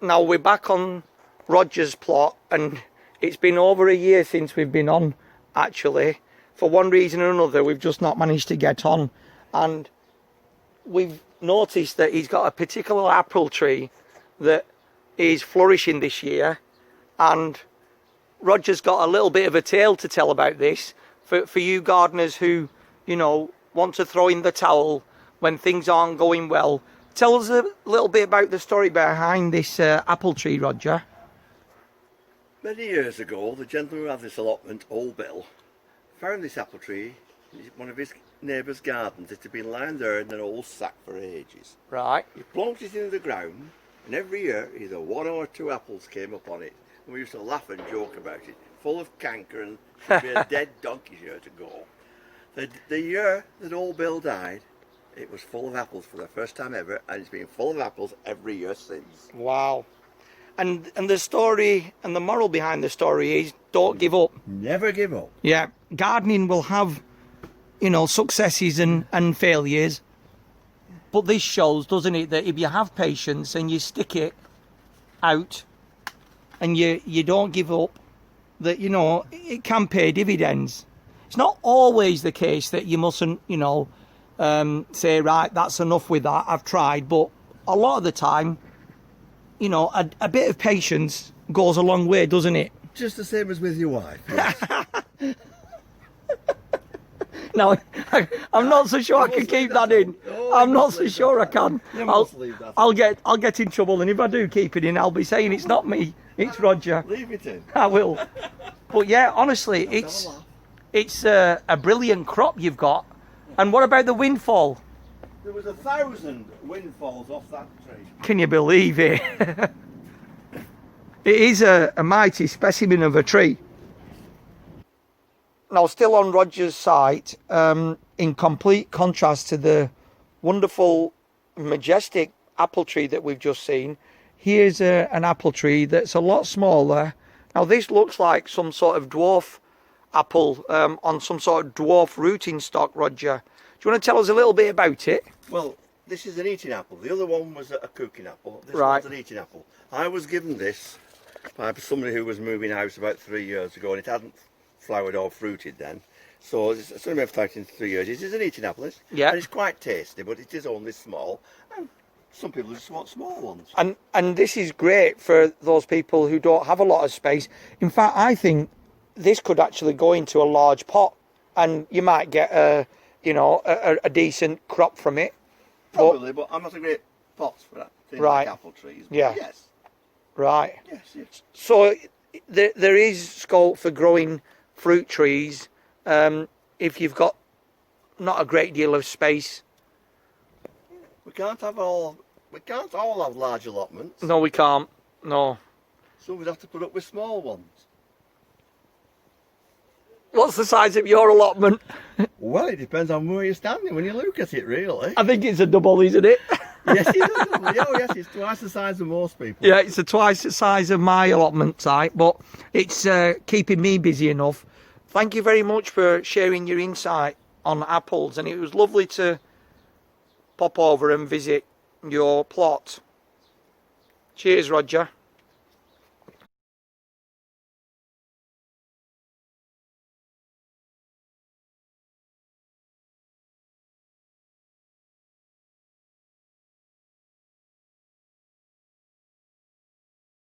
Now we're back on Roger's plot, and it's been over a year since we've been on, actually. For one reason or another, we've just not managed to get on. And we've noticed that he's got a particular apple tree that is flourishing this year. And Roger's got a little bit of a tale to tell about this. For you gardeners who, you know, want to throw in the towel when things aren't going well. Tell us a little bit about the story behind this apple tree, Roger. Many years ago, the gentleman who had this allotment, old Bill, found this apple tree in one of his neighbour's gardens. It had been lying there in an old sack for ages. Right. He plunged it into the ground, and every year either one or two apples came up on it. And we used to laugh and joke about it, full of canker and should be a dead donkey's year to go. The year that old Bill died, it was full of apples for the first time ever, and it's been full of apples every year since. Wow. And the story and the moral behind the story is don't give up. Never give up. Yeah, gardening will have, you know, successes and failures, but this shows, doesn't it, that if you have patience and you stick it out and you don't give up, that, you know, it can pay dividends. It's not always the case that you mustn't, you know, say, right, that's enough with that, I've tried, but a lot of the time, you know, a bit of patience goes a long way, doesn't it? Just the same as with your wife. Yes. No, I'm not so sure I can keep that in. I'm not so sure I can. I'll get in trouble, and if I do keep it in, I'll be saying it's not me, it's Roger. Leave it in. I will. But yeah, honestly, it's a brilliant crop you've got. And what about the windfall? There was 1,000 windfalls off that tree. Can you believe it? It is a mighty specimen of a tree. Now, still on Roger's site, in complete contrast to the wonderful, majestic apple tree that we've just seen, here's an apple tree that's a lot smaller. Now, this looks like some sort of dwarf apple on some sort of dwarf rooting stock, Roger. Do you want to tell us a little bit about it? Well, this is an eating apple. The other one was a cooking apple. This Right. one's an eating apple. I was given this by somebody who was moving house about 3 years ago, and it hadn't flowered or fruited then. So it's only been flowered in 3 years. It is an eating apple, Yeah. and it's quite tasty, but it is only small. And some people just want small ones. And this is great for those people who don't have a lot of space. In fact, I think this could actually go into a large pot, and you might get a decent crop from it. Probably, but I'm not a great pot for that thing Right. like apple trees. But Yeah. Yes. Right. Yes. So there is scope for growing fruit trees if you've got not a great deal of space. We can't all have large allotments. No, we can't. No. So we'd have to put up with small ones. What's the size of your allotment? Well, it depends on where you're standing when you look at it, really. I think it's a double, isn't it? Yes, it is. Oh, yes, it's twice the size of most people. Yeah, it's twice the size of my allotment type, but it's keeping me busy enough. Thank you very much for sharing your insight on apples, and it was lovely to pop over and visit your plot. Cheers, Roger.